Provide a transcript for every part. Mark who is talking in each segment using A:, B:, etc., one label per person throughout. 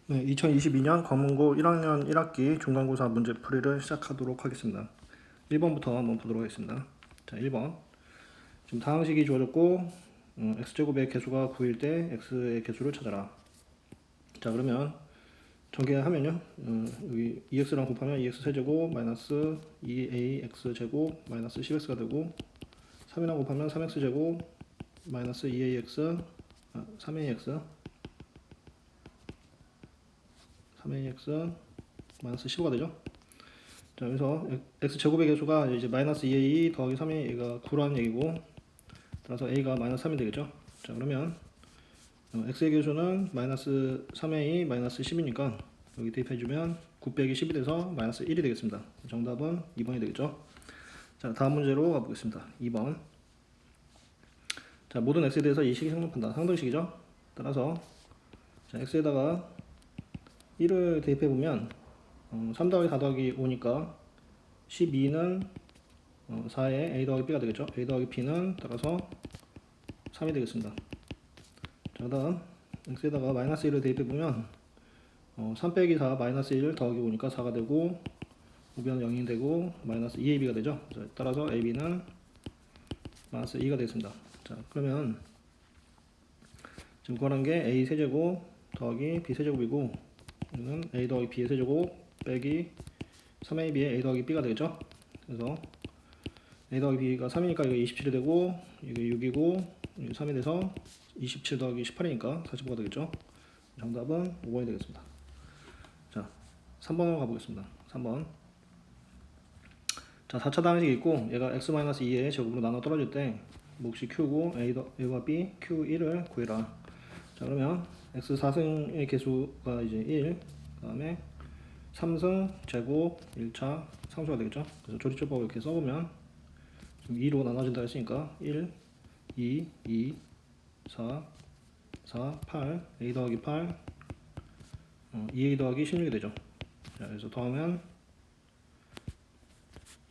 A: 네, 2022년 검은고 1학년 1학기 중간고사 문제풀이를 시작하도록 하겠습니다. 1번부터 한번 보도록 하겠습니다. 자, 1번. 지금 다항식이 주어졌고 x제곱의 개수가 9일 때 x의 개수를 찾아라. 자, 그러면 전개하면요. 여기 2x랑 곱하면 2x 세제곱 마이너스 2ax 제곱 마이너스 10x가 되고 3이랑 곱하면 3x 제곱 마이너스 2ax 3ax 3ax 마이너스 15가 되죠. 자, 그래서 x제곱의 개수가 이제 마이너스 2a 더하기 3a가 9라는 얘기고, 따라서 a가 마이너스 3이 되겠죠. 자, 그러면 x의 개수는 마이너스 3a 마이너스 10이니까 여기 대입해주면 9 빼기 10이 돼서 마이너스 1이 되겠습니다. 정답은 2번이 되겠죠. 자, 다음 문제로 가보겠습니다. 2번. 자, 모든 x에 대해서 이 식이 성립한다. 상등식이죠. 따라서 자, x에다가 1을 대입해보면 3 더하기 4 더하기 5니까 12는 4에 a 더하기 b가 되겠죠. a 더하기 b는 따라서 3이 되겠습니다. 자, 다음 x에다가 마이너스 1을 대입해보면 3 빼기 4 마이너스 1 더하기 5니까 4가 되고 5변 0이 되고 마이너스 2ab가 되죠. 자, 따라서 ab는 마이너스 2가 되겠습니다. 자, 그러면 지금 구하는 게 a 세제곱 더하기 b 세제곱이고, 이거는 a 더하기 b의 세제곱 빼기 3ab의 a 더하기 b가 되겠죠. 그래서 a 더하기 b가 3이니까 이거 27이 되고, 이게 6이고 3이 돼서 27 더하기 18이니까 45가 되겠죠. 정답은 5번이 되겠습니다. 자, 3번으로 가보겠습니다. 3번. 자, 4차 다항식이 있고, 얘가 x-2의 제곱으로 나눠 떨어질 때 몫이 q고 a와 b, q1을 구해라. 자, 그러면 x 4승의 개수가 이제 1, 그 다음에 3승 제곱 1차 상수가 되겠죠. 그래서 조리철법 이렇게 써보면 지금 2로 나눠진다 했으니까 1, 2, 2, 4, 4, 8, a 더하기 8, 2a 더하기 16이 되죠. 자, 그래서 더하면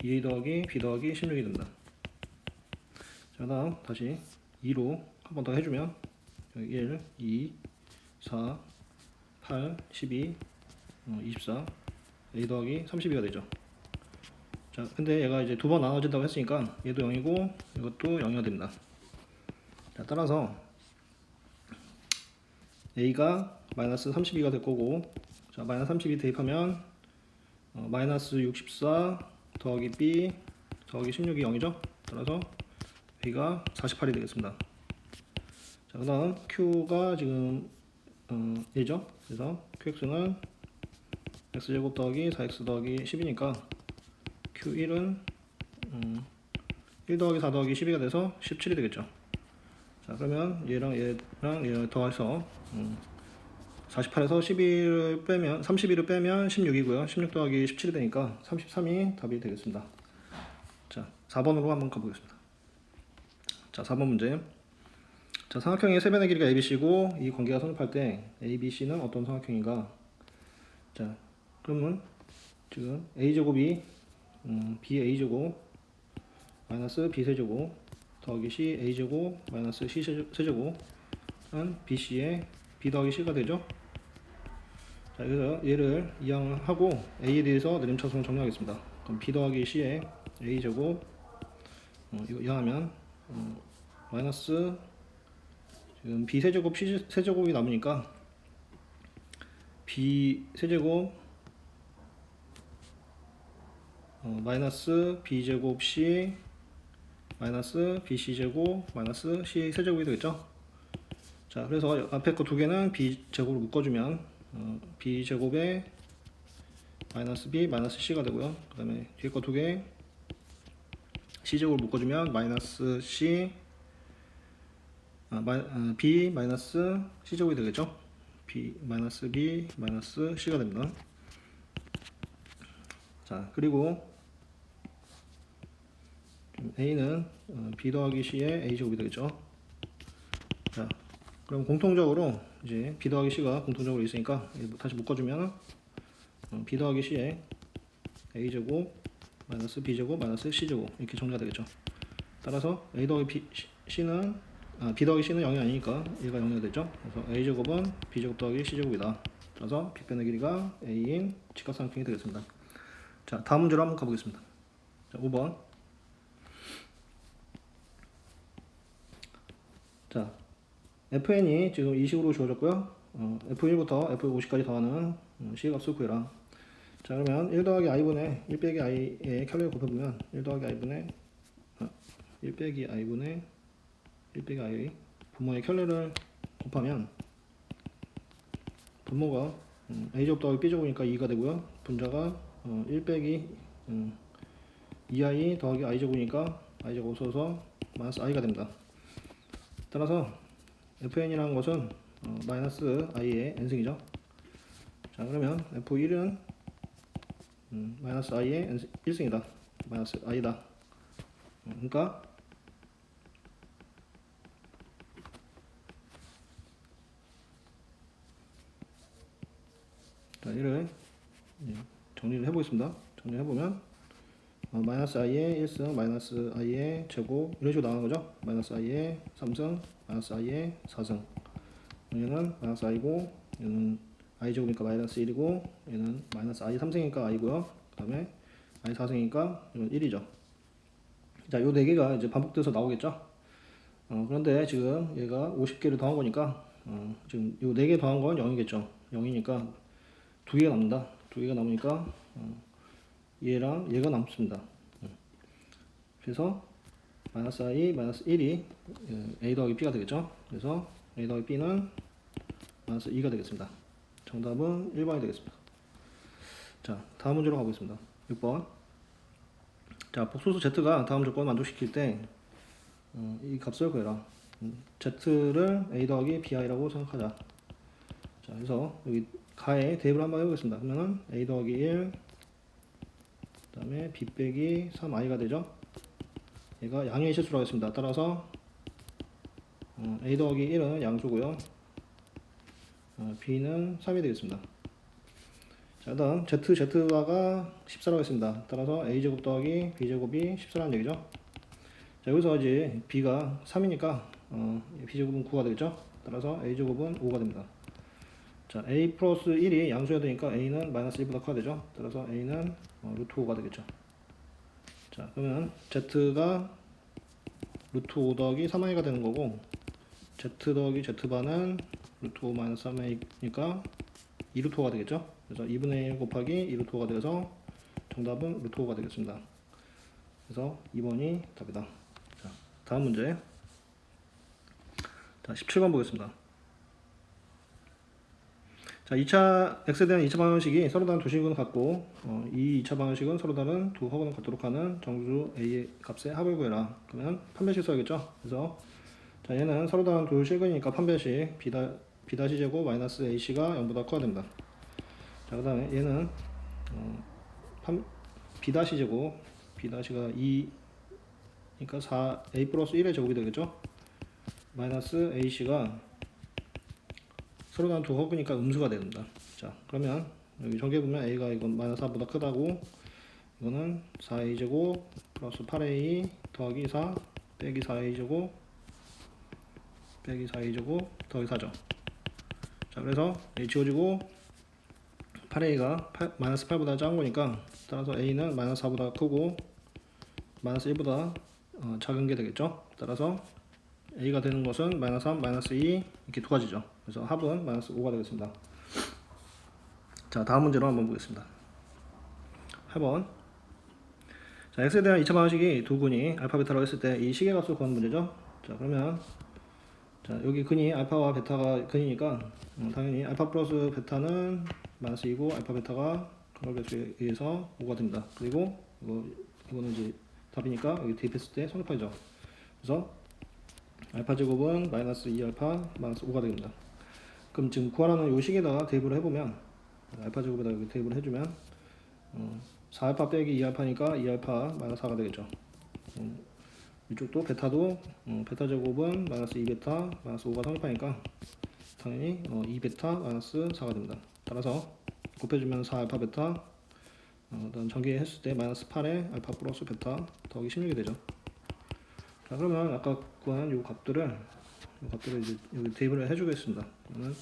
A: 2a 더하기 b 더하기 16이 된다. 자, 다음 다시 2로 한 번 더 해주면 1, 2, 4, 8, 12, 24, a 더하기 32가 되죠. 자, 근데 얘가 이제 두 번 나눠진다고 했으니까 얘도 0이고 이것도 0이가 됩니다. 자, 따라서 a가 마이너스 32가 될 거고, 자, 마이너스 32 대입하면 마이너스 64 더하기 b 더하기 16이 0이죠. 따라서 b가 48이 되겠습니다. 자, 그 다음 q가 지금 얘죠. 그래서 qx는 x제곱 더하기 4x 더하기 10이니까 q1은 1 더하기 4 더하기 12가 돼서 17이 되겠죠. 자, 그러면 얘랑 더해서 48에서 11을 빼면 31을 빼면 16이고요. 16 더하기 17이 되니까 33이 답이 되겠습니다. 자, 4번으로 한번 가보겠습니다. 자, 4번 문제. 자, 삼각형의 세변의 길이가 ABC고 이 관계가 성립할 때 ABC는 어떤 삼각형인가? 자, 그러면 지금 A제곱이 BA제곱 마이너스 B세제곱 더하기 C A제곱 마이너스 C세제곱은 BC의 B 더하기 C가 되죠. 자, 그래서 얘를 이항하고 A에 대해서 내림차순을 정리하겠습니다. 그럼 B 더하기 C의 A제곱 이거 이항하면 마이너스 지금 b 세제곱 c 세제곱이 남으니까 b 세제곱 마이너스 b 제곱 c 마이너스 bc 제곱 마이너스 c 세제곱이 되겠죠. 자, 그래서 앞에 거 두 개는 b 제곱으로 묶어주면 b 제곱에 마이너스 b 마이너스 c가 되고요. 그 다음에 뒤에 거 두 개 c 제곱으로 묶어주면 마이너스 c b 마이너스 c 제곱이 되겠죠. b 마이너스 b 마이너스 c가 됩니다. 자, 그리고 a는 b 더하기 c의 a 제곱이 되겠죠. 자, 그럼 공통적으로 이제 b 더하기 c가 공통적으로 있으니까 다시 묶어주면 b 더하기 c의 a 제곱 마이너스 b 제곱 마이너스 c 제곱 이렇게 정리가 되겠죠. 따라서 a 더하기 c는 b 더하기 c는 0이 아니니까 얘가 0이 되죠. 그래서 a제곱은 b제곱 더하기 c제곱이다. 따라서 빗변의 길이가 a인 직각삼각형이 되겠습니다. 자, 다음 문제로 한번 가보겠습니다. 자, 5번. 자, fn이 지금 이 식으로 주어졌고요. f1부터 f50까지 더하는 C값을 구해라. 자, 그러면 1 더하기 i분의 1 빼기 i의 켤레를 곱해보면 1 더하기 i분의 1 빼기 i분의 1 빼기 i 분모의 켤레를 곱하면 분모가 a제곱 더하기 b제곱이니까 2가 되고요. 분자가 1 빼기 2i 더하기 i제곱이니까 i제곱 써서 마이너스 i가 됩니다. 따라서 fn이라는 것은 마이너스 i의 n승이죠. 자, 그러면 f1은 마이너스 i의 1승이다. 마이너스 i다. 그러니까 자, 이를 정리를 해보겠습니다. 정리를 해보면 마이너스 i의 1승, 마이너스 i의 제곱 이런 식으로 나가는 거죠. 마이너스 i의 3승, 마이너스 i의 4승. 얘는 마이너스 i고 얘는 i제곱이니까 마이너스 1이고 얘는 마이너스 i 3승이니까 i고요. 그 다음에 i 4승이니까 이건 1이죠. 자, 요 4개가 이제 반복돼서 나오겠죠. 그런데 지금 얘가 50개를 더한 거니까 지금 요 4개 더한 건 0이겠죠. 0이니까 2개가 남는다. 2개가 남으니까 얘랑 얘가 남습니다. 그래서 마이너스 i 마이너스 1이 a 더하기 b가 되겠죠. 그래서 a 더하기 b는 마이너스 2가 되겠습니다. 정답은 1번이 되겠습니다. 자, 다음 문제로 가보겠습니다. 6번. 자, 복소수 z가 다음 조건을 만족시킬 때 이 값을 구해라. z를 a 더하기 bi라고 생각하자. 자, 그래서 여기 가에 대입을 한번 해보겠습니다. 그러면은 a 더하기 1, 그 다음에 b 빼기 3i가 되죠. 얘가 양의 실수로 하겠습니다. 따라서 a 더하기 1은 양수고요. b는 3이 되겠습니다. 자, 다음 z바가 14라고 했습니다. 따라서 a제곱 더하기 b제곱이 14라는 얘기죠. 자, 여기서 이제 b가 3이니까 b제곱은 9가 되겠죠. 따라서 a제곱은 5가 됩니다. 자, a 플러스 1이 양수여야 되니까 a는 마이너스 1보다 커야 되죠. 따라서 a는 루트 5가 되겠죠. 자, 그러면 z가 루트 5 더하기 3i가 되는 거고 z 더하기 z바는 루트 5 마이너스 3i니까 2루트 5가 되겠죠. 그래서 2분의 1 곱하기 2루트 5가 되어서 정답은 루트 5가 되겠습니다. 그래서 2번이 답이다. 자, 다음 문제. 자, 17번 보겠습니다. 자, 2차 x에 대한 2차 방정식이 서로 다른 두 식은 같고 이 2차 방정식은 서로 다른 두 허근을 갖도록 하는 정수 a의 값의 합을 구해라. 그러면 판별식 써야겠죠. 그래서 자, 얘는 서로 다른 두 식이니까 판별식 b' 제곱 마이너스 ac가 0보다 커야 됩니다. 자, 그 다음에 얘는 b' 제곱 b'가 2 그러니까 4a 플러스 1의 제곱이 되겠죠. 마이너스 ac가 서로 다른 두 허그니까 음수가 됩니다. 자, 그러면 여기 정리해보면 a가 이건 마이너스 4보다 크다고 이거는 4a 제곱 플러스 8a 더하기 4 빼기 4a 제곱 빼기 4a 제곱 더하기 4죠. 자, 그래서 a 지워지고 8a가 마이너스 8보다 작은 거니까 따라서 a는 마이너스 4보다 크고 마이너스 1보다 작은 게 되겠죠. 따라서 a가 되는 것은 마이너스 3, 마이너스 2 이렇게 두 가지죠. 그래서 합은 마이너스 5가 되겠습니다. 자, 다음 문제로 한번 보겠습니다. 8번. 자, x에 대한 2차 방정식이 두 근이 알파 베타라고 했을 때 이 식의 값을 구하는 문제죠. 자, 그러면 자, 여기 근이 알파와 베타가 근이니까 당연히 알파 플러스 베타는 마이너스 2고 알파 베타가 근각배수에 의해서 5가 됩니다. 그리고 이거는 이제 답이니까 여기 대입했을 때 성립하죠. 그래서 알파 제곱은 마이너스 2알파 마이너스 5가 됩니다. 그럼 지금 구하라는 이 식에다가 대입을 해보면 알파 제곱에다 여기 대입을 해주면 4알파 빼기 2알파니까 2알파 마이너스 4가 되겠죠. 이쪽도 베타도 베타 제곱은 마이너스 2베타 마이너스 5가 성립하니까 당연히 2베타 마이너스 4가 됩니다. 따라서 곱해주면 4알파 베타 전개했을 때 마이너스 8에 알파 플러스 베타 더하기 16이 되죠. 자, 그러면 아까 구한 이 값들을 이제 여기 대입을 해주겠습니다. 그러면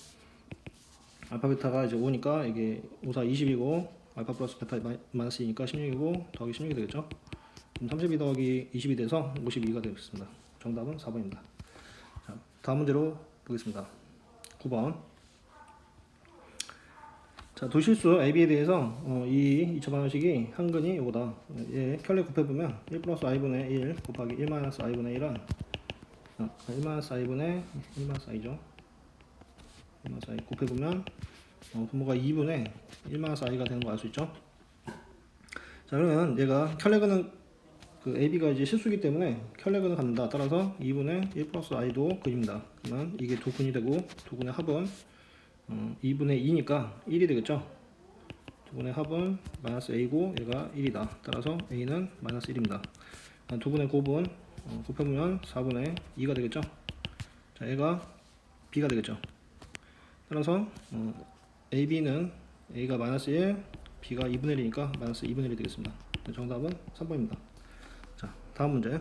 A: 알파 베타가 이제 5니까 이게 5, 4, 20이고 알파 플러스 베타 마이너스 2니까 16이고 더하기 16이 되겠죠. 그럼 32 더하기 20이 돼서 52가 되겠습니다. 정답은 4번입니다. 자, 다음 문제로 보겠습니다. 9번. 자, 도실수 AB에 대해서 이 2차 방정식이 한근이 이거다. 얘 켤레 곱해보면 1 플러스 i분의 1 곱하기 1 마이너스 i분의 1은 1 마이너스 i분의 1 마이너스 i죠. 1 마이너스 i 곱해보면 분모가 2분의 1 마이너스 i가 되는 거 알 수 있죠. 자, 그러면 얘가 켤레근은 그 AB가 이제 실수기 때문에 켤레근을 갖는다. 따라서 2분의 1 플러스 i도 근입니다. 그러면 이게 두 근이 되고 두 근의 합은 2분의 2니까 1이 되겠죠. 두 분의 합은 마이너스 a고 얘가 1이다. 따라서 a는 마이너스 1입니다. 두 분의 곱은 곱해보면 4분의 2가 되겠죠. 자, 얘가 b가 되겠죠. 따라서 ab는 a가 마이너스 1, b가 2분의 1이니까 마이너스 2분의 1이 되겠습니다. 정답은 3번입니다. 자, 다음 문제.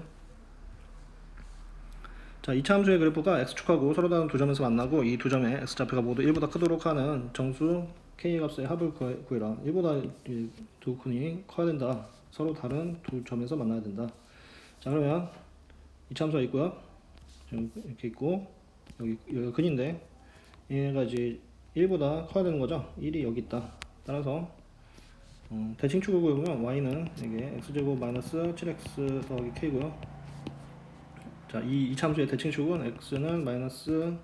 A: 자, 2차 함수의 그래프가 x축하고 서로 다른 두 점에서 만나고 이 두 점의 x좌표가 모두 1보다 크도록 하는 정수 k 값의 합을 구해라. 1보다 두 근이 커야 된다. 서로 다른 두 점에서 만나야 된다. 자, 그러면 2차 함수가 있고요. 지금 이렇게 있고 여기가 근인데 얘가 이제 1보다 커야 되는 거죠. 1이 여기 있다. 따라서 대칭축을 구해보면 y는 이게 x제곱 마이너스 7x 더하기 k고요. 자, 이 2차 함수의 대칭축은 x는 마이너스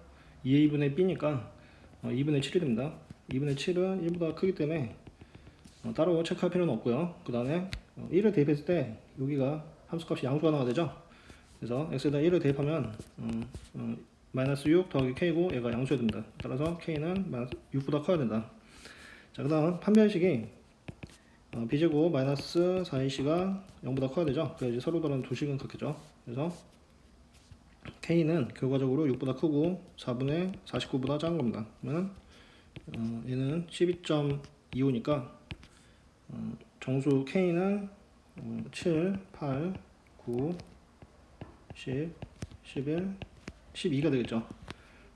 A: 2a분의 b니까 2분의 7이 됩니다. 2분의 7은 1보다 크기 때문에 따로 체크할 필요는 없고요. 그 다음에 1을 대입했을 때 여기가 함수값이 양수가 나와야 되죠. 그래서 x에다 1을 대입하면 마이너스 6 더하기 k고 얘가 양수가 됩니다. 따라서 k는 마이너스 6보다 커야 된다. 자, 그 다음 판별식이 b제곱 마이너스 4ac가 0보다 커야 되죠. 그래야 이제 서로 다른 두 식은 같겠죠. 그래서 k는 결과적으로 6보다 크고 4분의 49보다 작은 겁니다. 그러면 얘는 12.25니까 정수 k는 7, 8, 9, 10, 11, 12가 되겠죠.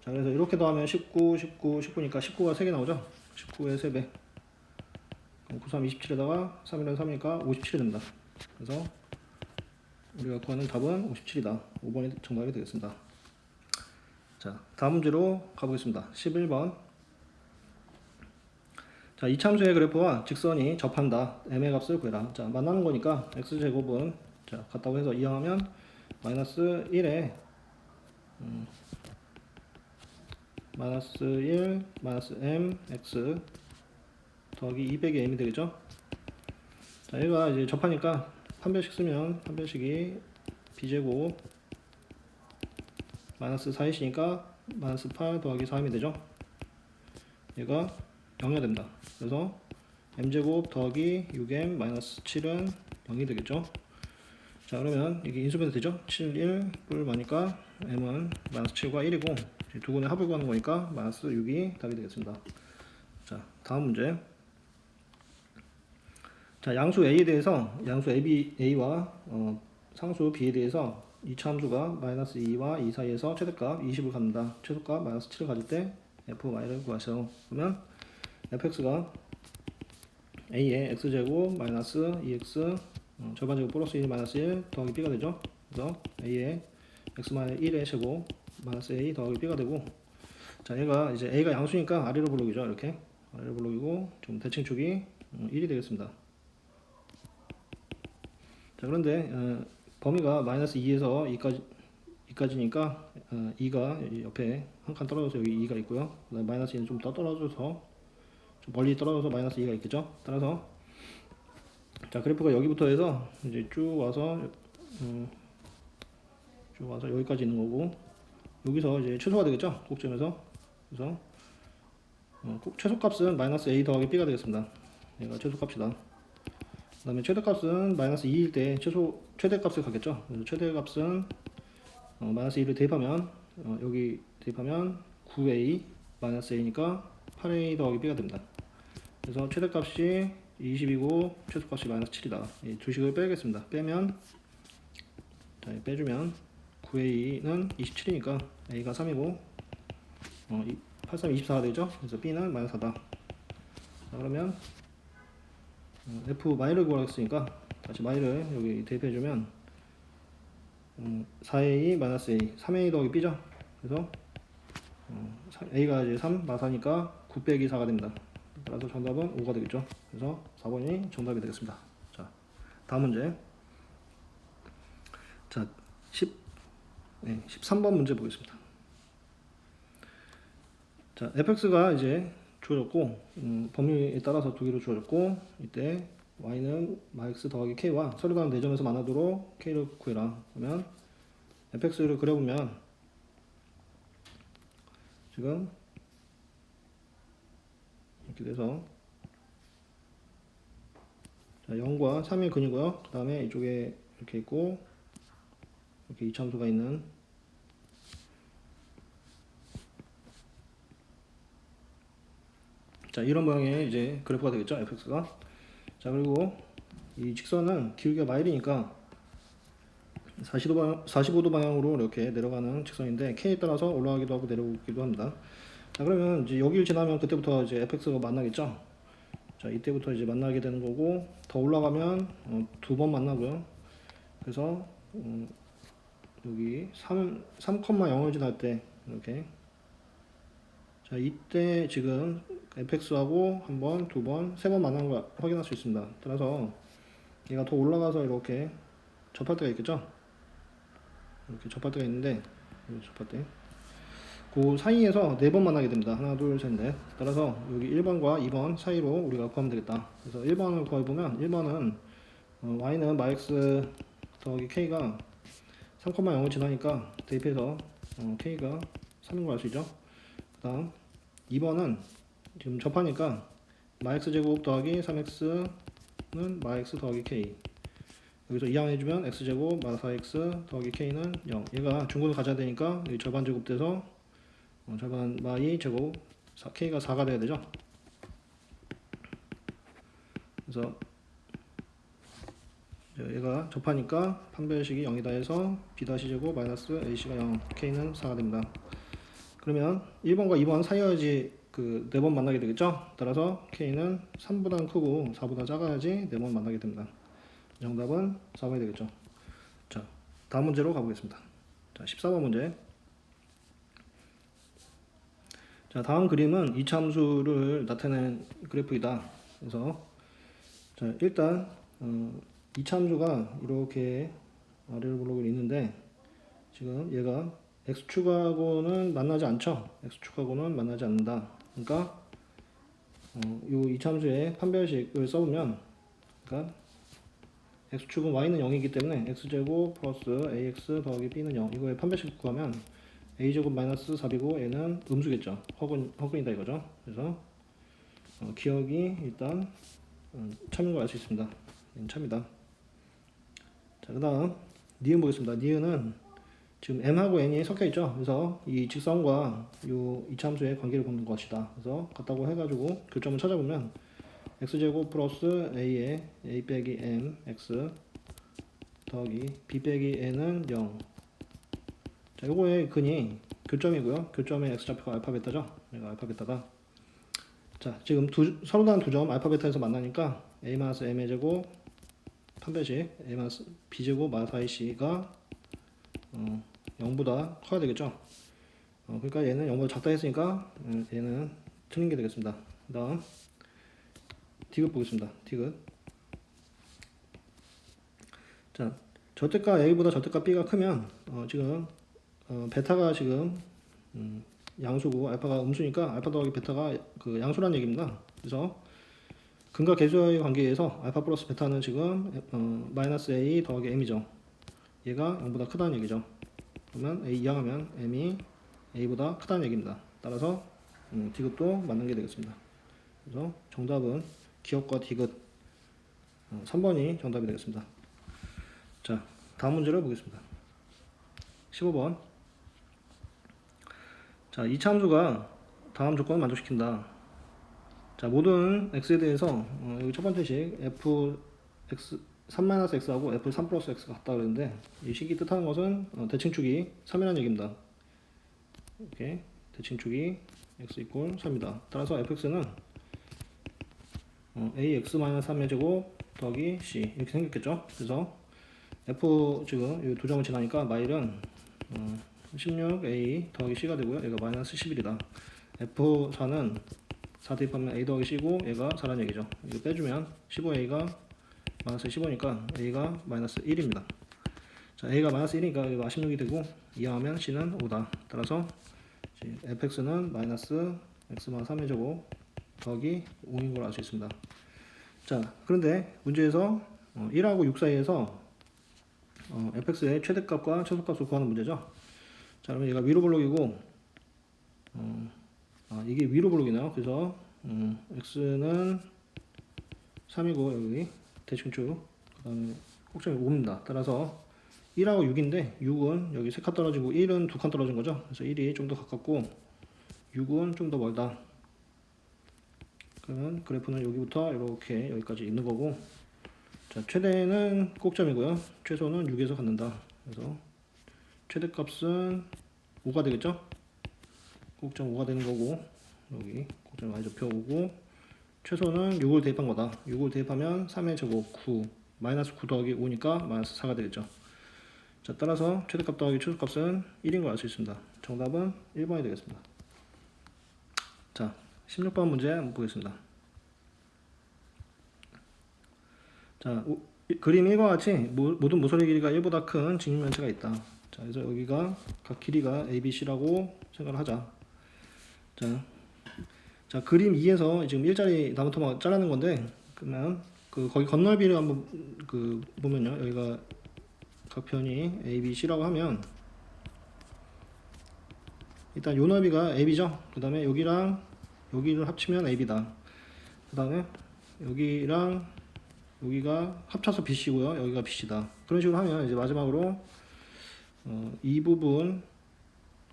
A: 자, 그래서 이렇게 더하면 19, 19, 19니까 19가 3개 나오죠. 19의 3배. 9, 3, 27에다가 3이랑 3이니까 57이 됩니다. 그래서 우리가 구하는 답은 57이다. 5번이 정답이 되겠습니다. 자, 다음 문제로 가보겠습니다. 11번. 자, 이참수의 그래프와 직선이 접한다. m의 값을 구해라. 자, 만나는 거니까 x제곱은 자, 같다고 해서 이항하면 마이너스 1에 마이너스 1 마이너스 m x 더하기 200의 m이 되겠죠. 자, 얘가 이제 접하니까 판별식 쓰면 판별식이 b제곱 마이너스 4이시니까 마이너스 8 더하기 4m이 되죠. 얘가 0이 됩니다. 그래서 m제곱 더하기 6m 마이너스 7은 0이 되겠죠. 자, 그러면 이게 인수분해 되죠. 7, 1 뿔 많으니까 m은 마이너스 7과 1이고 두 군의 합을 구하는 거니까 마이너스 6이 답이 되겠습니다. 자, 다음 문제. 자, 양수 a에 대해서 양수 a와 상수 b에 대해서 2차 함수가 마이너스 2와 2 사이에서 최대값 20을 갖는다. 최소값 마이너스 7을 가질 때 fy를 구하세요. 그러면 fx가 a의 x제곱 마이너스 2x 절반제곱 플러스 1 마이너스 1 더하기 b가 되죠. 그래서 a의 x 마이너스 1의 제곱 마이너스 a 더하기 b가 되고, 자, 얘가 이제 a가 양수니까 아래로 블록이죠. 이렇게 아래로 블록이고 좀 대칭축이 1이 되겠습니다. 자, 그런데 범위가 마이너스 2에서 2까지니까 2가 옆에 한 칸 떨어져서 여기 2가 있고요. 그다음에 마이너스 2는 좀 더 떨어져서 좀 멀리 떨어져서 마이너스 2가 있겠죠. 따라서 자, 그래프가 여기부터 해서 이제 쭉 와서 여기까지 있는 거고, 여기서 이제 최소가 되겠죠. 꼭지점에서. 그래서 최소값은 마이너스 a 더하기 b가 되겠습니다. 얘가 최소값이다. 그 다음에 최대값은 마이너스 2일 때 최대값을 가겠죠. 그래서 최대값은 마이너스 2를 대입하면 여기 대입하면 9a 마이너스 a니까 8a 더하기 b가 됩니다. 그래서 최대값이 20이고 최소값이 마이너스 7이다. 이 두 식을 빼겠습니다. 빼면 자, 빼주면 9a는 27이니까 a가 3이고 8, 3, 24가 되죠. 그래서 b는 마이너스 4다. 자, 그러면 f 마이를 구하라고 했으니까 다시 마이를 여기 대입해주면 4a 마이너스 a, 3a 더하기 b죠. 그래서 a가 이제 3 마사니까 9 빼기 4가 됩니다. 따라서 정답은 5가 되겠죠. 그래서 4번이 정답이 되겠습니다. 자, 다음 문제. 자, 13번 문제 보겠습니다. 자, fx가 이제 주어졌고, 범위에 따라서 두 개로 주어졌고, 이때 y는 마x 더하기 k와 서류간 내점에서 만나도록 k를 구해라. 그러면 fx를 그려보면 지금 이렇게 돼서 자, 0과 3의 근이고요. 그 다음에 이쪽에 이렇게 있고 이렇게 이참수가 있는 자, 이런 모양의 이제 그래프가 되겠죠. fx가. 자, 그리고 이 직선은 기울기가 마일이니까 45도 방향으로 이렇게 내려가는 직선인데 k에 따라서 올라가기도 하고 내려오기도 합니다. 자, 그러면 이제 여기를 지나면 그때부터 이제 fx가 만나겠죠. 자, 이때부터 이제 만나게 되는 거고, 더 올라가면 두 번 만나고요. 그래서 여기 3,0을 지날 때 이렇게 자, 이때 지금 fx하고 한 번, 두 번, 세 번 만나는 걸 확인할 수 있습니다. 따라서 얘가 더 올라가서 이렇게 접할 때가 있겠죠. 이렇게 접할 때가 있는데 접할 때 그 사이에서 네 번 만나게 됩니다. 하나, 둘, 셋, 넷. 따라서 여기 1번과 2번 사이로 우리가 구하면 되겠다. 그래서 1번을 구해보면 1번은 y는 마x 더하기 k가 3,0을 지나니까 대입해서 k가 3인 걸 알 수 있죠. 그 다음 2번은 지금 접하니까 마x 제곱 더하기 3x는 마x 더하기 k, 여기서 이항해주면 x제곱 마이너스 4x 더하기 k는 0. 얘가 중근을 가져야 되니까 절반 제곱돼서 절반 마이 제곱 k가 4가 돼야 되죠. 그래서 얘가 접하니까 판별식이 0이다 해서 b 제곱 마이너스 ac가 0, k는 4가 됩니다. 그러면 1번과 2번 사이여야지 그 4번 만나게 되겠죠. 따라서 k는 3보다 크고 4보다 작아야지 4번 만나게 됩니다. 정답은 4번이 되겠죠. 자, 다음 문제로 가보겠습니다. 자, 14번 문제. 자, 다음 그림은 이차함수를 나타낸 그래프이다. 그래서 자, 일단 이차함수가 이렇게 아래로 블록이 있는데 지금 얘가 x축하고는 만나지 않죠. x축하고는 만나지 않는다. 그러니까 이 이차함수의 판별식을 써보면, 그러니까 x축은 y는 0이기 때문에 x제곱 플러스 ax 더하기 b는 0, 이거의 판별식 구하면 a제곱 마이너스 4이고 얘는 음수겠죠. 허근이다 이거죠. 그래서 기억이 일단 참인 걸 알 수 있습니다. 얘는 참이다. 자, 그 다음 니은 보겠습니다. 니은은 지금 m하고 n이 섞여 있죠. 그래서 이 직선과 이 이차함수의 관계를 보는 것이다. 그래서 같다고 해가지고 교점을 찾아보면 x제곱 플러스 a에 a 빼기 m x 더하기 b 빼기 n은 0. 자, 요거의 근이 교점이고요. 교점의 x좌표가 알파 베타죠. 얘가 알파 베타다. 자, 지금 서로 다른 두 점 알파 베타에서 만나니까 a 마이너스 m의 제곱 판별식 a 마이너스 b 제곱 마이너스 4ac가 0보다 커야 되겠죠. 그러니까 얘는 0보다 작다 했으니까 얘는 틀린 게 되겠습니다. 그 다음 디귿 보겠습니다. 디귿. 자, 절대값 a보다 절대값 b가 크면 지금 베타가 지금 양수고 알파가 음수니까 알파 더하기 베타가 그 양수란 얘기입니다. 그래서 근과 계수의 관계에서 알파 플러스 베타는 지금 마이너스 a 더하기 m이죠. 얘가 0보다 크다는 얘기죠. 그러면 a 이항하면 m이 a보다 크다는 얘기입니다. 따라서 디귿도 맞는 게 되겠습니다. 그래서 정답은 기억과 디귿 3번이 정답이 되겠습니다. 자, 다음 문제를 보겠습니다. 15번. 자, 이차함수가 다음 조건을 만족시킨다. 자, 모든 x에 대해서 여기 첫 번째 식 fx 3-x하고 f 3 플러스 x가 같다 그랬는데 이 식이 뜻하는 것은 대칭축이 3이라는 얘기입니다. 이렇게 대칭축이 x 이꼴 3이다. 따라서 fx는 ax-3의 제곱 더하기 c 이렇게 생겼겠죠. 그래서 f 지금 이 두 점을 지나니까 마일은 16a 더하기 c가 되고요. 얘가 마이너스 11이다. f4는 4 대입하면 a 더하기 c고 얘가 4라는 얘기죠. 이거 빼주면 15a가 마이너스 15니까 a가 마이너스 1입니다. 자, a가 마이너스 1이니까 이거 16이 되고 이항하면 c는 5다. 따라서 fx는 마이너스 x-3의 제곱 더하기 5인 걸 알 수 있습니다. 자, 그런데 문제에서 1하고 6 사이에서 fx의 최대값과 최소값을 구하는 문제죠. 자, 그러면 얘가 위로 블록이고 이게 위로 블록이네요. 그래서 x는 3이고 여기 대칭축 그 다음에 꼭정이 5입니다. 따라서 1하고 6인데 6은 여기 3칸 떨어지고 1은 2칸 떨어진 거죠. 그래서 1이 좀 더 가깝고 6은 좀 더 멀다. 그러면 그래프는 여기부터 이렇게 여기까지 있는 거고, 자, 최대는 꼭점이고요. 최소는 6에서 갖는다. 그래서 최대값은 5가 되겠죠. 꼭점 5가 되는 거고, 여기 꼭점 y좌표 5고, 최소는 6을 대입한 거다. 6을 대입하면 3의 제곱 9 마이너스 9 더하기 5니까 마이너스 4가 되겠죠. 자, 따라서 최대값 더하기 최소값은 1인 걸 알 수 있습니다. 정답은 1번이 되겠습니다. 자, 16번 문제 한번 보겠습니다. 자, 그림 1과 같이 모든 모서리 길이가 1보다 큰 직면체가 있다. 자, 그래서 여기가 각 길이가 A, B, C라고 생각을 하자. 자, 그림 2에서 지금 1짜리 나무토막 자르는 건데, 그러면 거기 건널비를 한번 보면요. 여기가 각 편이 A, B, C라고 하면 일단 요 넓이가 AB죠. 그 다음에 여기랑 여기를 합치면 AB다. 그 다음에 여기랑 여기가 합쳐서 BC고요. 여기가 BC다. 그런 식으로 하면 이제 마지막으로 이 부분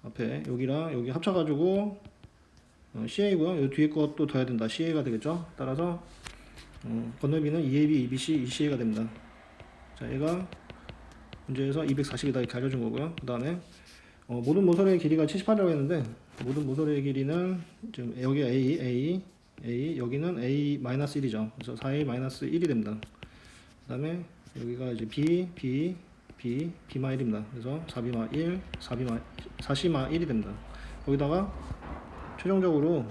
A: 앞에 여기랑 여기 합쳐가지고 CA고요. 이 뒤에 것도 더해야 된다. CA가 되겠죠. 따라서 건널비는 2AB, 2BC, 2CA가 됩니다. 자, 얘가 문제에서 240이다 이렇게 알려준 거고요. 그 다음에 모든 모서리의 길이가 78이라고 했는데, 모든 모서리의 길이는 지금 여기가 A, 여기는 A-1이죠. 그래서 4A-1이 됩니다. 그 다음에 여기가 이제 B-1입니다. 그래서 4B-1, 4C-1이 됩니다. 거기다가 최종적으로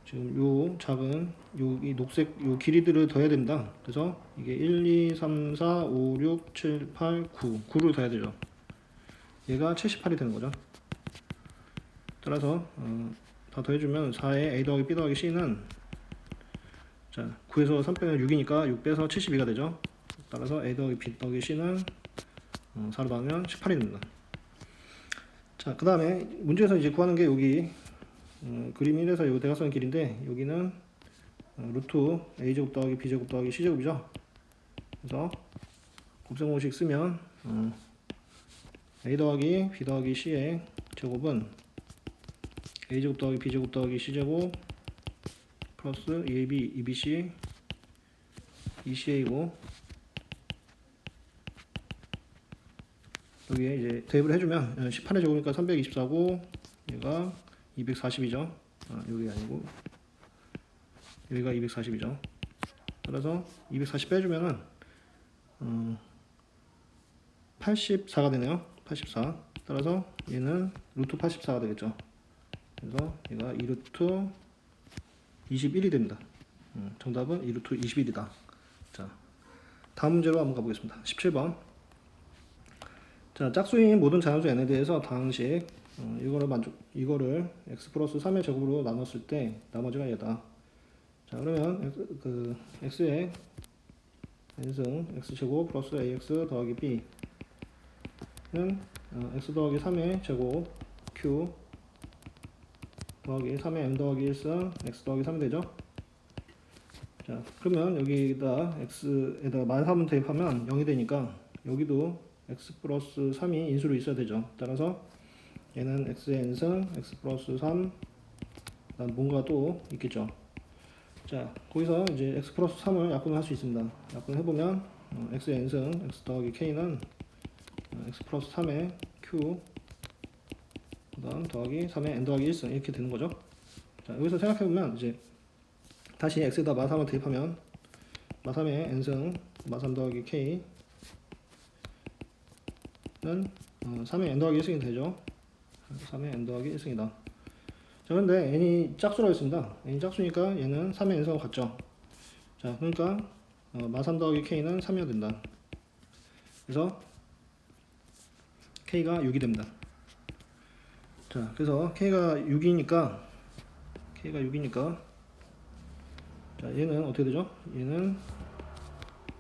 A: 지금 요 작은 이 녹색 요 길이들을 더해야 됩니다. 그래서 이게 1, 2, 3, 4, 5, 6, 7, 8, 9를 더해야 되죠. 얘가 78이 되는 거죠. 따라서 다 더해주면 4에 A 더하기 B 더하기 C는, 자, 9에서 3 빼면 6이니까 6 빼서 72가 되죠. 따라서 A 더하기 B 더하기 C는 4로 나누면 18이 됩니다. 자, 그 다음에 문제에서 이제 구하는 게 여기 그림 1에서 요 대각선 길인데, 여기는 루트 A제곱 더하기 B제곱 더하기 C제곱이죠. 그래서 곱셈공식 쓰면 A 더하기 B 더하기 C의 제곱은 A제곱 더하기 B제곱 더하기 C제곱 플러스 2AB, 2BC, 2CA이고, 여기에 이제 대입을 해주면 18의 제곱이니까 324고, 얘가 240이죠. 여기 아니고 여기가 240이죠. 따라서 240 빼주면은 84가 되네요. 84. 따라서 얘는 루트 84가 되겠죠. 그래서 얘가 2루트 21이 됩니다. 정답은 2루트 21이다. 자, 다음 문제로 한번 가보겠습니다. 17번. 자, 짝수인 모든 자연수 n에 대해서 다항식 이거를 x 플러스 3의 제곱으로 나눴을 때 나머지가 얘다. 자, 그러면 x의 n승 x제곱 플러스 ax 더하기 b는 x 더하기 3의 제곱 q 더하기 3의 m 더하기 1승 x 더하기 3이 되죠. 자, 그러면 여기다 x에다가 -3을 대입하면 0이 되니까 여기도 x 플러스 3이 인수로 있어야 되죠. 따라서 얘는 x의 n승 x 플러스 3, 그다음 뭔가 또 있겠죠. 자, 거기서 이제 x 플러스 3을 약분을 할 수 있습니다. 약분을 해보면 x의 n승 x 더하기 k는 x 플러스 3의 q 그 다음 더하기 3의 n 더하기 1승 이렇게 되는 거죠. 자, 여기서 생각해보면 이제 다시 x에다 마3을 대입하면 마3의 n승 마3 더하기 k는 3의 n 더하기 1승이 되죠. 3의 n 더하기 1승이다. 자, 그런데 n이 짝수라고 했습니다. n이 짝수니까 얘는 3의 n승하고 같죠. 자, 그러니까 마3 더하기 k는 3이어야 된다. 그래서 k가 6이 됩니다. 자, 그래서 k가 6이니까 자, 얘는 어떻게 되죠? 얘는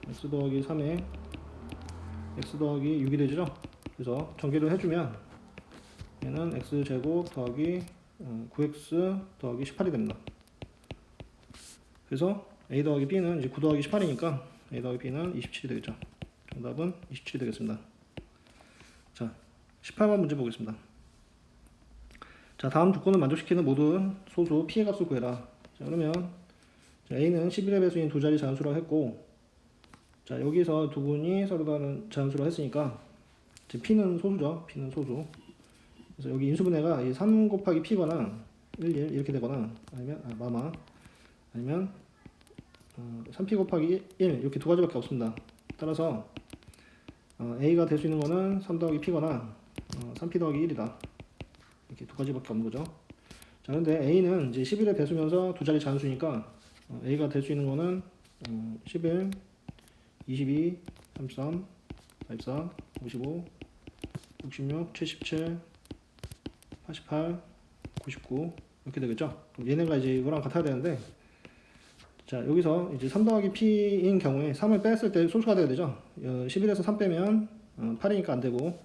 A: x 더하기 3에 x 더하기 6이 되죠? 그래서 전개를 해주면 얘는 x제곱 더하기 9x 더하기 18이 됩니다. 그래서 a 더하기 b는 이제 9 더하기 18이니까 a 더하기 b는 27이 되겠죠. 정답은 27이 되겠습니다. 자, 18번 문제 보겠습니다. 자, 다음 조건을 만족시키는 모든 소수 p의 값을 구해라. 자, 그러면 a는 11의 배수인 두 자리 자연수라고 했고, 자, 여기서 두 분이 서로 다른 자연수라고 했으니까 p는 소수죠. p는 소수. 그래서 여기 인수분해가 3 곱하기 p거나 1, 1 이렇게 되거나 아니면 아니면 3p 곱하기 1 이렇게 두 가지밖에 없습니다. 따라서 a가 될 수 있는 거는 3 더하기 p거나 3p 더하기 1이다. 이렇게 두 가지밖에 없는 거죠. 자, 그런데 a는 이제 11의 배수면서 두 자리 자연수니까 a가 될 수 있는 거는 11, 22, 33, 44, 55, 66, 77, 88, 99 이렇게 되겠죠. 그럼 얘네가 이제 이거랑 같아야 되는데, 자, 여기서 이제 3 더하기 p인 경우에 3을 뺐을 때 소수가 돼야 되죠. 11에서 3 빼면 8이니까 안 되고,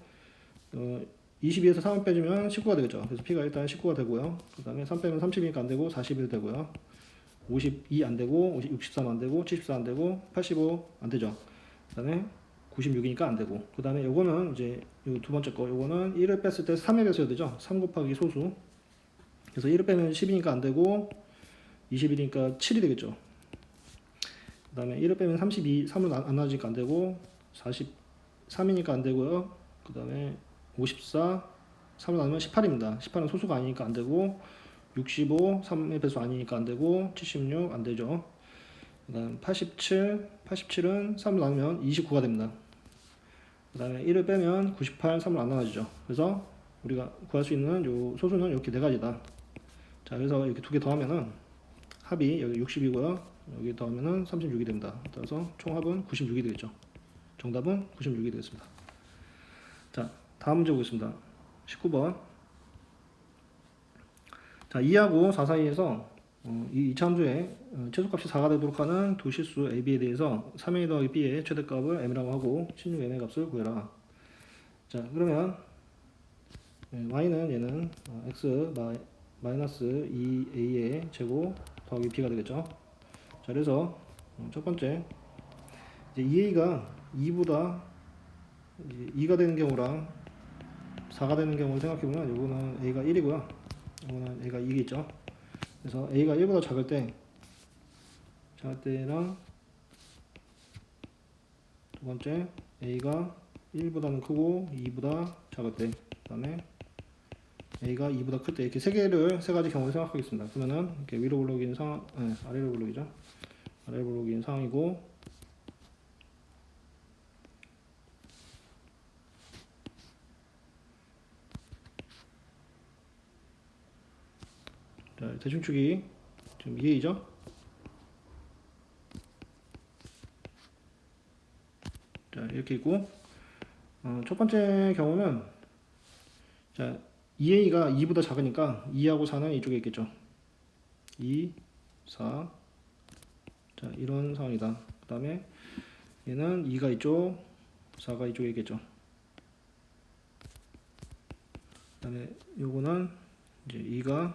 A: 22에서 3을 빼주면 19가 되겠죠. 그래서 p가 일단 19가 되고요. 그 다음에 3 빼면 30이니까 안 되고 41 되고요. 52 안 되고 63 안 되고 74 안 되고 85 안 되죠. 그 다음에 96이니까 안 되고, 그 다음에 요거는 이제 요 두 번째 거, 요거는 1을 뺐을 때 3의 배수여야 되죠. 3 곱하기 소수. 그래서 1을 빼면 10이니까 안 되고 21이니까 7이 되겠죠. 그 다음에 1을 빼면 32, 3을 안 나눠지니까 안 되고 43이니까 안 되고요. 그 다음에 54, 3을 나누면 18입니다. 18은 소수가 아니니까 안 되고 65, 3의 배수 아니니까 안 되고 76 안 되죠. 그 다음 87, 87은 3을 나누면 29가 됩니다. 그 다음에 1을 빼면 98, 3을 안 나눠지죠. 그래서 우리가 구할 수 있는 요 소수는 이렇게 네 가지다. 자, 그래서 이렇게 두 개 더하면은 합이 여기 60이고요. 여기 더하면은 36이 됩니다. 따라서 총합은 96이 되겠죠. 정답은 96이 되겠습니다. 자, 다음 문제 보겠습니다. 19번. 자, 2하고 4 사이에서 이 이차함수의 최소값이 4가 되도록 하는 두 실수 a, b에 대해서 3a 더하기 b의 최대값을 m이라고 하고 16n의 값을 구해라. 자, 그러면 y는 얘는 x 마이너스 2a의 제곱 더하기 b가 되겠죠. 자, 그래서 첫 번째 이제 2a가 2보다 2가 되는 경우랑 4가 되는 경우를 생각해보면 요거는 a가 1이고요. 요거는 a가 2겠죠. 그래서 a가 1보다 작을 때랑 두 번째 a가 1보다는 크고 2보다 작을 때, 그 다음에 a가 2보다 클 때, 이렇게 세 가지 경우를 생각하겠습니다. 그러면은 이렇게 위로 블록인 상황, 아래로 블록이죠. 아래로 블록인 상황이고, 자, 대충축이 지금 2a죠. 자, 이렇게 있고, 첫 번째 경우는 자, 2a가 2보다 작으니까 2하고 4는 이쪽에 있겠죠. 2, 4. 자, 이런 상황이다. 그 다음에 얘는 2가 이쪽, 4가 이쪽에 있겠죠. 그 다음에 요거는 이제 2가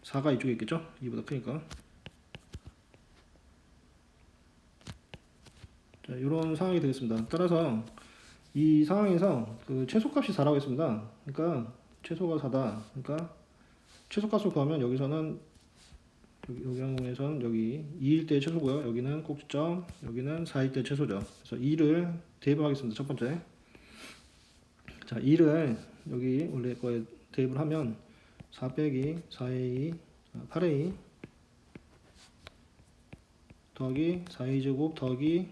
A: 4가 이쪽에 있겠죠. 2보다 크니까. 자, 이런 상황이 되겠습니다. 따라서 이 상황에서 그 최소값이 4라고 했습니다. 그러니까 최소가 4다. 그러니까 최소값을 구하면 여기서는 여기 항공에서는 여기 2일 때 최소고요. 여기는 꼭지점, 여기는 4일 때 최소죠. 그래서 2를 대입하겠습니다. 첫 번째. 자, 2를 여기 원래 거에 대입을 하면 4 빼기 4a 8a 더하기 4a 제곱 더하기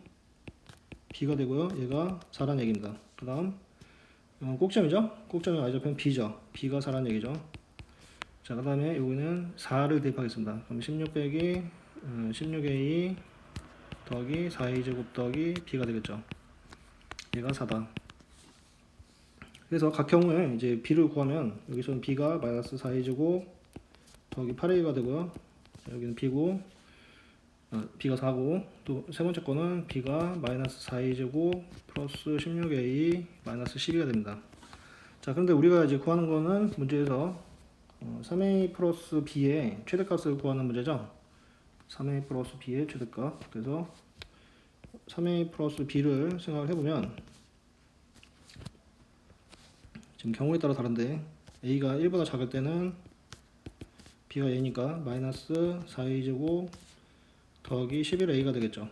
A: b가 되고요. 얘가 4란 얘기입니다. 그 다음 꼭점이죠. 꼭점이 y좌표는 b죠. b가 4란 얘기죠. 자, 그 다음에 여기는 4를 대입하겠습니다. 그럼 16 빼기 16a 더하기 4a 제곱 더하기 b가 되겠죠. 얘가 4다. 그래서 각 경우에 이제 b를 구하면 여기서는 b가 마이너스 4a 제곱 더하기 8a가 되고요. 자, 여기는 b고 b가 4고 또 세 번째 거는 b가 마이너스 4a 제곱 플러스 16a 마이너스 12가 됩니다. 자, 그런데 우리가 이제 구하는 거는 문제에서 3a 플러스 b의 최대값을 구하는 문제죠. 3a 플러스 b의 최대값. 그래서 3a 플러스 b를 생각을 해보면 지금 경우에 따라 다른데 a가 1보다 작을 때는 b가 a니까 마이너스 4a 제곱 더하기 11a가 되겠죠.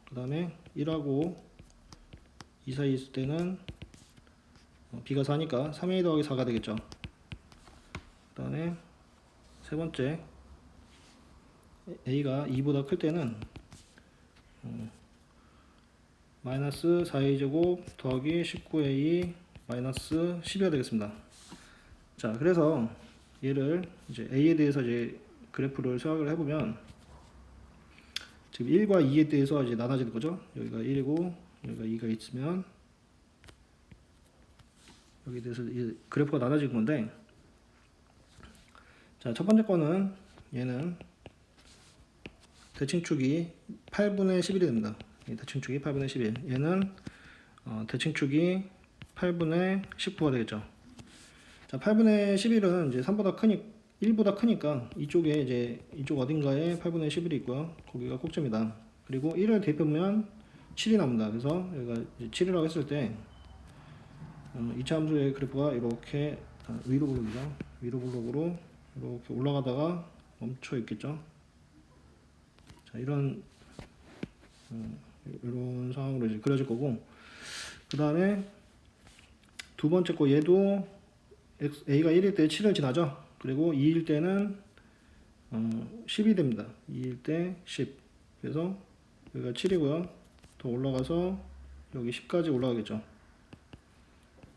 A: 그 다음에 1하고 2 사이 있을 때는 b가 4니까 3a 더하기 4가 되겠죠. 그 다음에 세 번째 a가 2보다 클 때는 마이너스 4a 제곱 더하기 19a 마이너스 12가 되겠습니다. 자, 그래서 얘를 이제 a에 대해서 이제 그래프를 생각을 해보면 지금 1과 2에 대해서 이제 나눠지는 거죠. 여기가 1이고 여기가 2가 있으면 여기에 대해서 이 그래프가 나눠진 건데, 자, 첫 번째 거는 얘는 대칭축이 8분의 11이 됩니다. 대칭축이 8분의 11. 얘는 대칭축이 8분의 19가 되겠죠. 자, 8분의 11은 이제 3보다 크니 1보다 크니까 이쪽에 이제 이쪽 어딘가에 8분의 11이 있고요. 거기가 꼭점이다. 그리고 1을 대입하면 7이 나옵니다. 그래서 여기가 7이라고 했을 때 이차 함수의 그래프가 이렇게 위로 블록이죠. 위로 블록으로 이렇게 올라가다가 멈춰 있겠죠. 자, 이런 상황으로 이제 그려질 거고, 그 다음에 두 번째 거 얘도 a가 1일 때 7을 지나죠. 그리고 2일 때는 10이 됩니다. 2일 때 10. 그래서 여기가 7이고요. 더 올라가서 여기 10까지 올라가겠죠.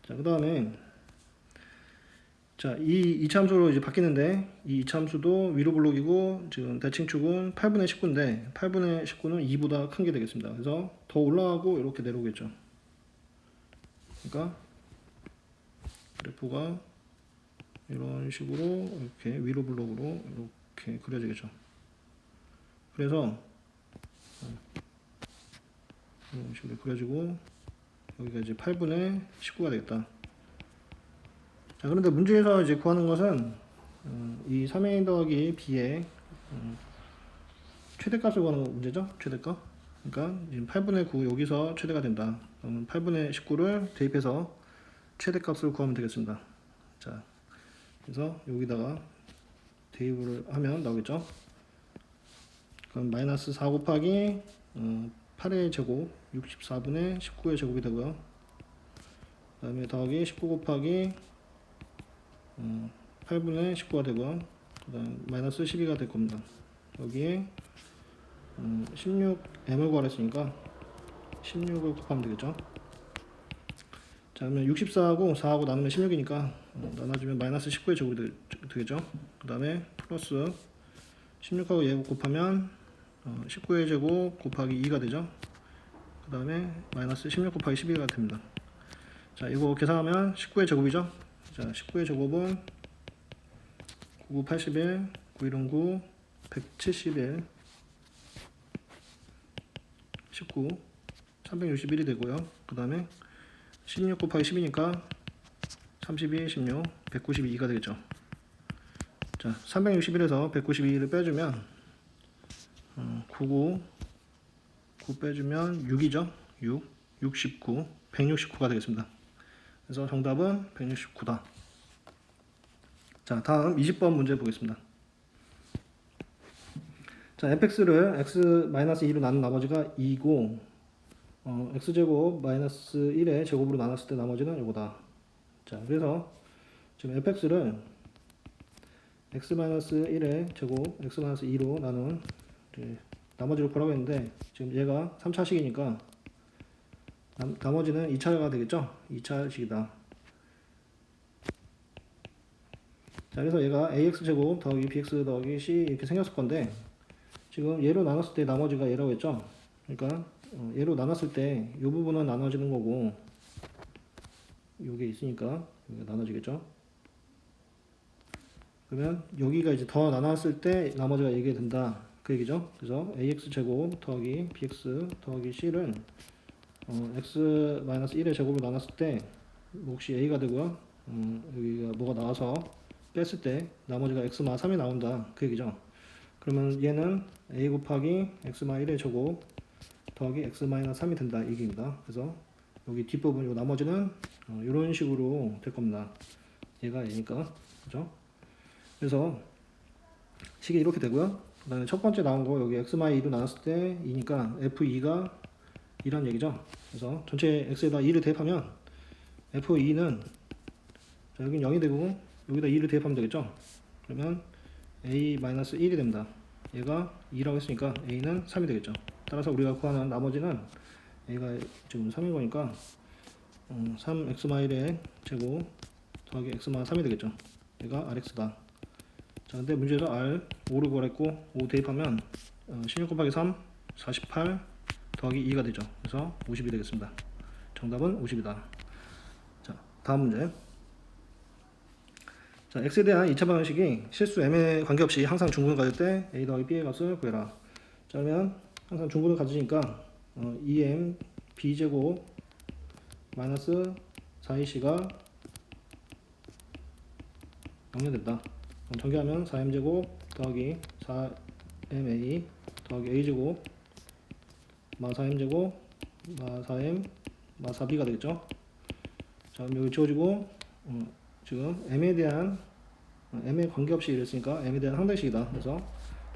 A: 자, 그 다음에 자, 이 이차함수로 이제 바뀌는데 이 이차함수도 위로 블록이고 지금 대칭축은 8분의 19인데 8분의 19는 2보다 큰 게 되겠습니다. 그래서 더 올라가고 이렇게 내려오겠죠. 그러니까 그래프가 이런 식으로 이렇게 위로 블록으로 이렇게 그려지겠죠. 그래서 이런 식으로 그려지고 여기가 이제 8분의 19가 되겠다. 자, 그런데 문제에서 이제 구하는 것은 이 3a 더하기 b의 최대값을 구하는 문제죠. 최대값. 그러니까 지금 8분의 9 여기서 최대가 된다. 그러면 8분의 19를 대입해서 최대값을 구하면 되겠습니다. 자, 그래서 여기다가 대입을 하면 나오겠죠. 그럼 마이너스 4 곱하기 8의 제곱 64분의 19의 제곱이 되고요. 그 다음에 더하기 19 곱하기 8분의 19가 되고요. 그 다음 마이너스 12가 될 겁니다. 여기에 16m을 구하랬으니까 16을 곱하면 되겠죠. 자, 그러면 64하고 4하고 나누면 16이니까 나눠주면 마이너스 19의 제곱이 되겠죠. 그 다음에 플러스 16하고 얘 곱하면 19의 제곱 곱하기 2가 되죠. 그 다음에 마이너스 16 곱하기 12가 됩니다. 자, 이거 계산하면 19의 제곱이죠. 자, 19의 제곱은 99, 81, 9, 9, 171, 19, 361이 되고요. 그 다음에 16 곱하기 10이니까 32, 16, 192가 되겠죠. 자, 361에서 192를 빼주면 99, 9 빼주면 6이죠. 6, 69, 169가 되겠습니다. 그래서 정답은 169다. 자, 다음 20번 문제 보겠습니다. 자, fx를 x-2로 나눈 나머지가 2고 x제곱 마이너스 1의 제곱으로 나눴을 때 나머지는 이거다. 자, 그래서 지금 fx를 x-1의 제곱 x-2로 나눈 나머지를 구하라고 했는데 지금 얘가 3차식이니까 나머지는 2차가 되겠죠? 2차식이다. 자, 그래서 얘가 ax제곱 더하기 bx 더하기 c 이렇게 생겼을 건데 지금 얘로 나눴을 때 나머지가 얘라고 했죠? 그러니까 얘로 나눴을 때 이 부분은 나눠지는 거고 요게 있으니까 여기가 나눠지겠죠? 그러면 여기가 이제 더 나눴을 때 나머지가 얘게 된다 그 얘기죠. 그래서 ax제곱 더하기 bx 더하기 c를 x-1의 제곱을 나눴을 때 몫이 a가 되고요. 여기가 뭐가 나와서 뺐을 때 나머지가 x-3이 나온다 그 얘기죠. 그러면 얘는 a 곱하기 x-1의 제곱 더하기 x-3이 된다 이 얘기입니다. 그래서 여기 뒷부분 요 나머지는 이런 식으로 될 겁니다. 얘가 얘니까 그죠? 그래서 식이 이렇게 되고요. 그 다음에 첫 번째 나온 거 여기 x-2로 나눴을 때 2니까 f2가 2란 얘기죠. 그래서 전체 x에다 2를 대입하면 f2는 여긴 0이 되고 여기다 2를 대입하면 되겠죠. 그러면 a-1이 됩니다. 얘가 2라고 했으니까 a는 3이 되겠죠. 따라서 우리가 구하는 나머지는 a가 지금 3인 거니까 3x-1의 제곱 더하기 x-3이 되겠죠. 얘가 rx다. 자, 근데 문제에서 r 5를 구하랬고 5 대입하면 16 곱하기 3 48 더하기 2가 되죠. 그래서 50이 되겠습니다. 정답은 50이다. 자, 다음 문제. 자, x에 대한 2차 방정식이 실수 m에 관계없이 항상 중분을 가질 때 a 더하기 b의 값을 구해라. 자, 그러면 항상 중분을 가지니까 2m b제곱 마이너스 4ac가 0이 된다. 그럼 전개하면 4m제곱 더하기 4ma 더하기 a제곱 마 4m제곱 마 4m 마 4b가 되겠죠. 자, 그럼 여기 지워지고 지금 m에 대한 m에 관계없이 이랬으니까 m에 대한 항등식이다. 그래서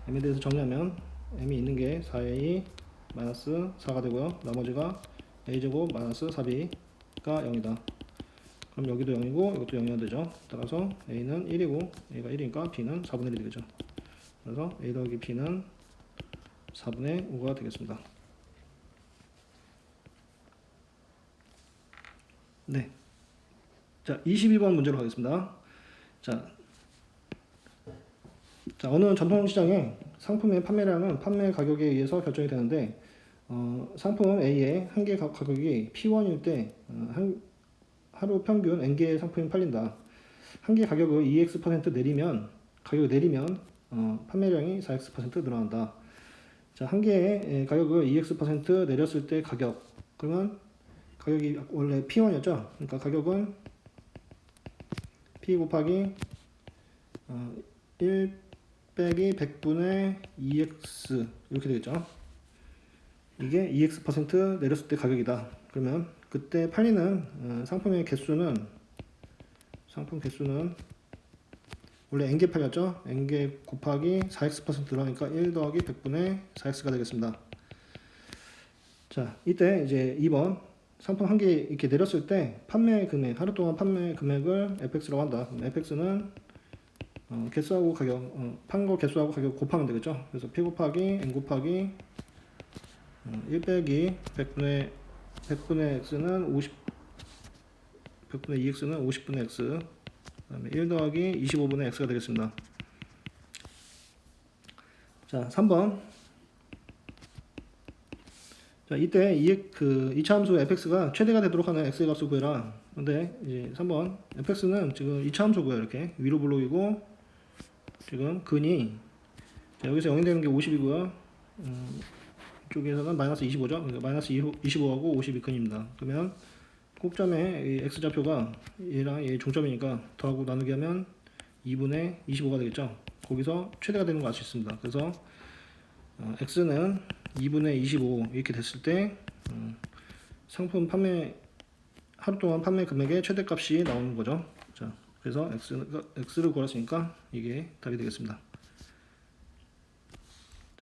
A: m에 대해서 정리하면 m이 있는 게 4a 마이너스 4가 되고요. 나머지가 a제곱 마이너스 4b가 0이다. 그럼 여기도 0이고 이것도 0이어야 되죠. 따라서 a는 1이고 a가 1이니까 b는 4분의 1이 되겠죠. 그래서 a 더하기 b는 4분의 5가 되겠습니다. 네. 자, 22번 문제로 가겠습니다. 자, 어느 전통시장의 상품의 판매량은 판매 가격에 의해서 결정이 되는데 상품 A의 한 개 가격이 P1일 때 하루 평균 N개의 상품이 팔린다. 한 개 가격을 2x% 내리면 가격을 내리면 판매량이 4x% 늘어난다. 자, 한 개의 가격을 2x% 내렸을 때 가격 그러면 가격이 원래 P1이었죠. 그러니까 가격은 P 곱하기 1 빼기 100분의 2x 이렇게 되겠죠. 이게 2x% 내렸을 때 가격이다. 그러면 그때 팔리는 상품의 개수는 원래 n개 팔렸죠. n개 곱하기 4x% 들어가니까 1 더하기 100분의 4x가 되겠습니다. 자, 이때 이제 2번 상품 한 개 이렇게 내렸을 때 판매 금액, 하루 동안 판매 금액을 fx라고 한다. fx는 개수하고 가격, 판 거 개수하고 가격 곱하면 되겠죠. 그래서 p 곱하기 n 곱하기 1 빼기 100분의 x는 100분의 2x는 50분의 x 그 다음에 1 더하기 25분의 x가 되겠습니다. 자, 3번. 자, 이때 2차 함수 fx가 최대가 되도록 하는 x의 값을 구해라. 근데 이제 3번 fx는 지금 2차 함수고요. 이렇게 위로 블록이고 지금 근이 자, 여기서 0이 되는 게 50이고요. 이쪽에서는 마이너스 25죠. 그러니까 마이너스 25하고 50이 근입니다. 그러면 꼭점의 이 x좌표가 얘랑 얘 종점이니까 더하고 나누기 하면 2분의 25가 되겠죠. 거기서 최대가 되는 거 알 수 있습니다. 그래서 x는 2분의 25 이렇게 됐을 때 상품 판매 하루 동안 판매 금액의 최대값이 나오는 거죠. 자, 그래서 x를 구했으니까 이게 답이 되겠습니다.